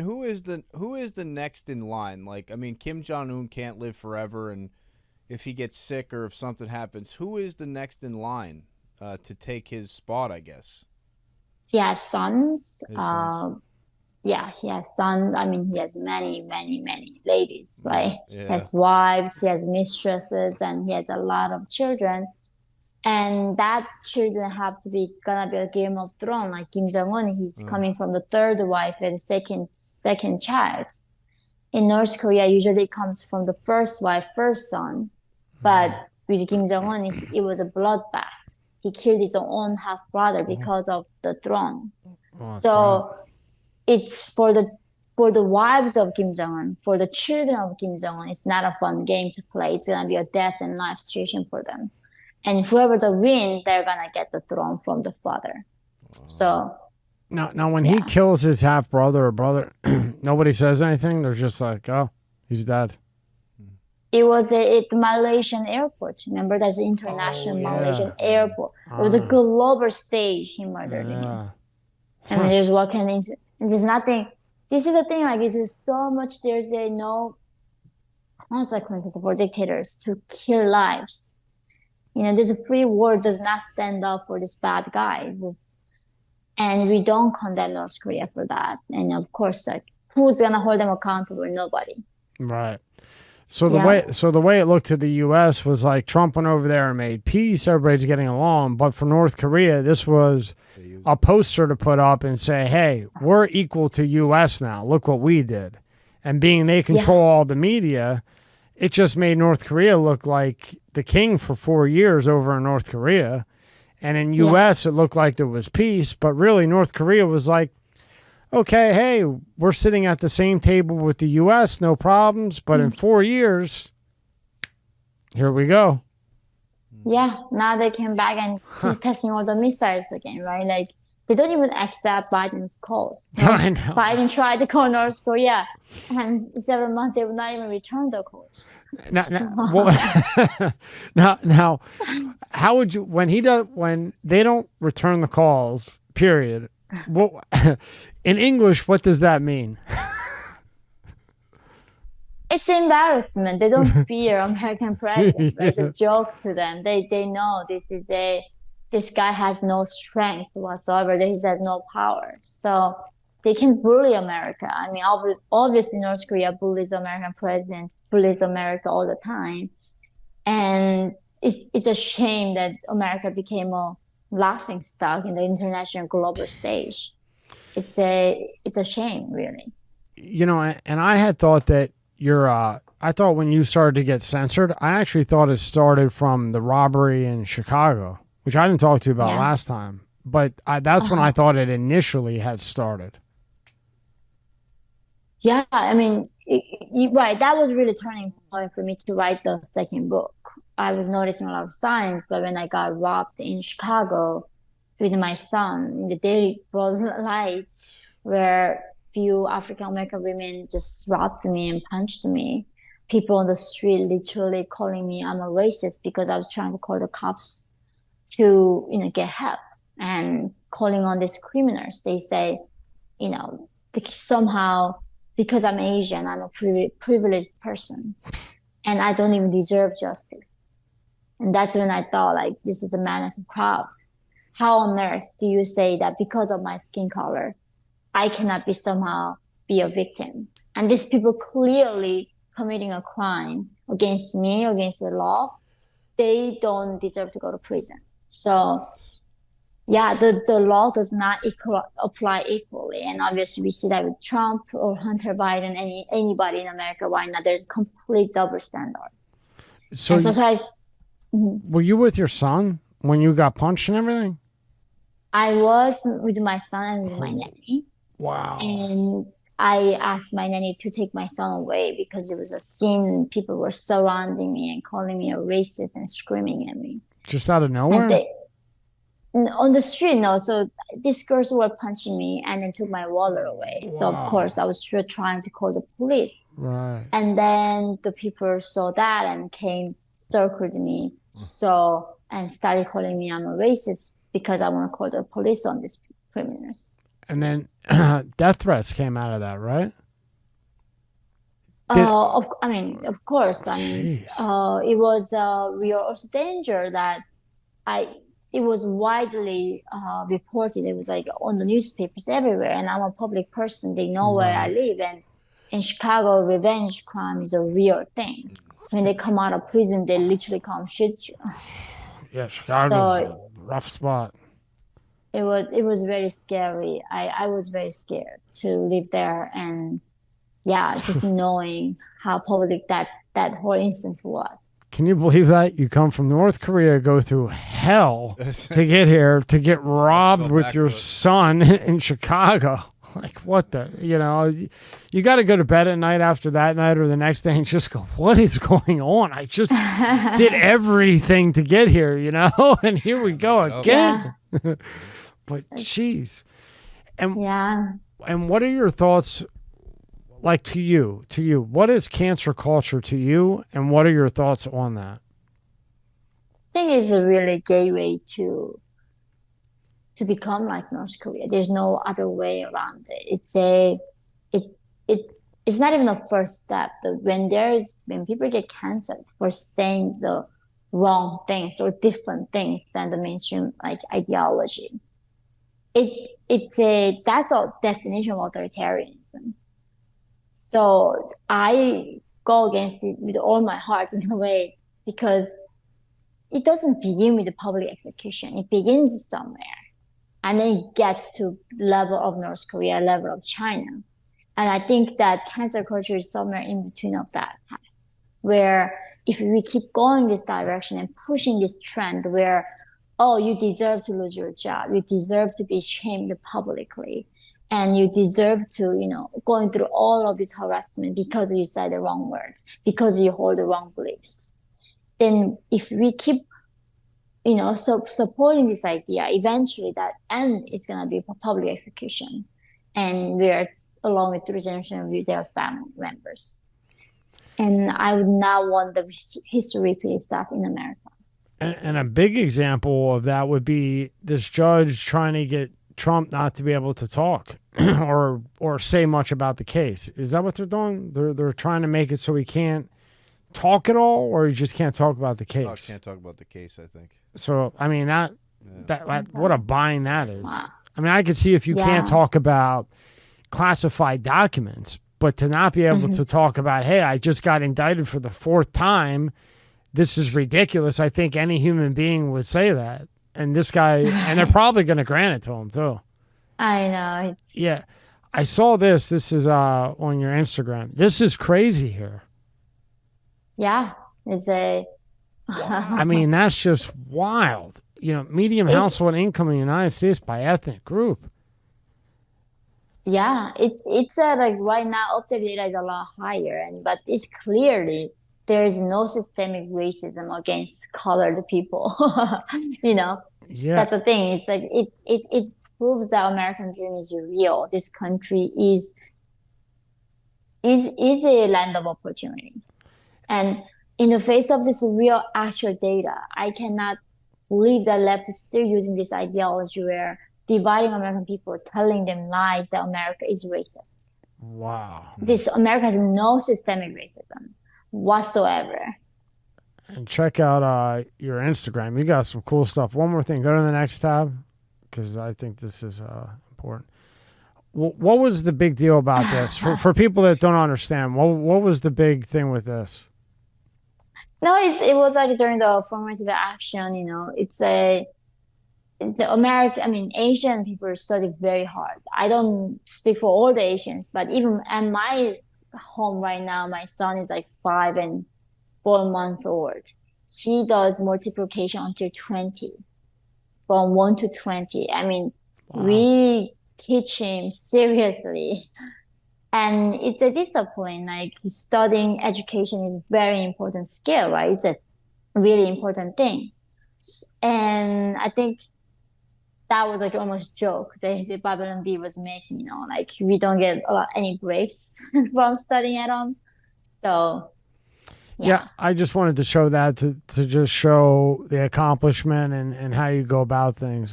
Who is the next in line? Like, I mean, Kim Jong Un can't live forever, and if he gets sick or if something happens, who is the next in line to take his spot? I guess He has sons. his sons. Yeah, he has sons. I mean, he has many, many, many ladies, Yeah, right? He yeah. has wives, he has mistresses, and he has a lot of children. And that children have to be gonna be a Game of Thrones, like Kim Jong Un. He's Uh, coming from the third wife and second child. In North Korea, usually it comes from the first wife, first son. But mm. with Kim Jong Un, it was a bloodbath. He killed his own half brother Oh, because of the throne. oh, that's right. So it's for the wives of Kim Jong Un, for the children of Kim Jong Un. It's not a fun game to play. It's gonna be a death and life situation for them. And whoever the win, they're gonna get the throne from the father. Oh. So Now, when he yeah, kills his half brother or brother, nobody says anything. They're just like, "Oh, he's dead." it was at the Malaysian airport. Remember, that's the Oh international Malaysian yeah. Mm. airport. It was a Ah, global stage. He murdered him. yeah. I mean, Huh. there's what can into. There's nothing. This is the thing. Like, there's so much. There's a no consequences for dictators to kill lives. There's a free world does not stand up for these bad guys. And we don't condemn North Korea for that. And of course, like, who's gonna hold them accountable? Nobody. Right. So the Yeah, way so the way it looked to the U.S. was like Trump went over there and made peace. Everybody's getting along. But for North Korea, this was They use a poster to put up and say, "Hey, we're equal to U.S. now. Look what we did." And being they yeah, control all the media, it just made North Korea look like the king for 4 years over in North Korea. And in yeah. U.S., it looked like there was peace, but really North Korea was like, okay, hey, we're sitting at the same table with the U.S., no problems. But in 4 years, here we go. Yeah, now they came back and Huh. testing all the missiles again, right? Like they don't even accept Biden's calls. I know. Biden tried to call North Korea, and several months they would not even return the calls. Now, So, now, now, how would you when they don't return the calls? Period. What in English? What does that mean? it's embarrassment. They don't fear American president, right? It's a Yeah. joke to them. They know this guy has no strength whatsoever. He has no power. So they can bully America. I mean, obviously North Korea bullies American president, bullies America all the time. And it's a shame that America became a laughing stock in the international global stage. It's a shame, really. And I had thought that I thought when you started to get censored, I actually thought it started from the robbery in Chicago, which I didn't talk to you about Yeah. last time. But that's when I Uh-huh. thought it initially had started. Yeah, I mean, right. That was really turning point for me to write the second book. I was noticing a lot of signs, but when I got robbed in Chicago with my son in the daily broad light, where few African American women just robbed me and punched me, people on the street literally calling me I'm a racist because I was trying to call the cops to, get help and calling on these criminals. They say, somehow because I'm Asian, I'm a privileged person and I don't even deserve justice. And that's when I thought, like, this is a madness of crowd. How on earth do you say that because of my skin color, I cannot be somehow be a victim? And these people clearly committing a crime against me, against the law, they don't deserve to go to prison. So yeah, the law does not apply equally. And obviously we see that with Trump or Hunter Biden, anybody in America right now, there's complete double standard. So And so mhm. were you with your son when you got punched and everything? I was with my son and with my Oh, nanny. wow. And I asked my nanny to take my son away because it was a scene. People were surrounding me and calling me a racist and screaming at me. Just out of And nowhere? they on the street, no. So these girls were punching me and then took my wallet away. So of course I Wow. was trying to call the police. Right. And then the people saw that and came, circled me, and started calling me I'm a racist because I want to call the police on these criminals. And then death threats came out of that, right? Of course. Jeez. It was real also danger that I. It was widely reported. It was like on the newspapers everywhere, and I'm a public person. They know where I Right. live, and in Chicago, revenge crime is a real thing. When they come out of prison, they literally come shoot you. Yeah, Chicago's a So rough spot. it was very scary. I was very scared to live there, and yeah, just knowing how public that whole incident was. Can you believe that? You come from North Korea, go through hell to get here, to get robbed with back your to it. son in Chicago. Like, what the, you got to go to bed at night after that night or the next day and just go, what is going on? I just did everything to get here, and here we go again. Yeah, But, jeez. And, yeah. and what are your thoughts, like, to you? What is cancer culture to you, and what are your thoughts on that? I think it's a really gateway to become like North Korea. There's no other way around it. It it's not even a first step. When people get canceled for saying the wrong things or different things than the mainstream like ideology, that's a definition of authoritarianism. So I go against it with all my heart in a way because it doesn't begin with the public execution. It begins somewhere and then it gets to level of North Korea, level of China. And I think that cancel culture is somewhere in between of that path, where if we keep going this direction and pushing this trend where, oh, you deserve to lose your job, you deserve to be shamed publicly, and you deserve to, going through all of this harassment because you said the wrong words, because you hold the wrong beliefs. Then if we keep supporting this idea, eventually that end is going to be public execution. And we're along with three generations with their family members. And I would not want the history repeat itself in America. And a big example of that would be this judge trying to get Trump not to be able to talk or say much about the case. Is that what they're doing? They're trying to make it so he can't talk at all, or he just can't talk about the case. Oh, can't talk about the case, I think. So I mean that what a bind that is. Wow. I mean, I could see if you Yeah. can't talk about classified documents, but to not be able to talk about, hey, I just got indicted for the fourth time, this is ridiculous. I think any human being would say that. And this guy, and they're probably going to grant it to him too. I know. Yeah. I saw this. This is on your Instagram. This is crazy here. Yeah. It's a. I mean, that's just wild. Medium household income in the United States by ethnic group. Yeah, it's like right now updated data is a lot higher, but it's clearly there is no systemic racism against colored people. Yeah. That's the thing. It's like it proves that American dream is real. This country is a land of opportunity, and in the face of this real actual data, I cannot believe that left is still using this ideology where dividing American people, telling them lies that America is racist. Wow. This America has no systemic racism whatsoever. And check out your Instagram. You got some cool stuff. One more thing. Go to the next tab because I think this is important. What was the big deal about this? For people that don't understand, what was the big thing with this? No, it was like during the affirmative action, it's Asian people study very hard. I don't speak for all the Asians, but even at my home right now, my son is like 5 and 4 months old. He does multiplication until 20, from 1 to 20. I mean, Wow. we teach him seriously. And it's a discipline, like studying education is very important skill, right? It's a really important thing. And I think that was like almost joke the Babylon Bee was making, like we don't get any breaks from studying at home. So Yeah, I just wanted to show that to just show the accomplishment and how you go about things.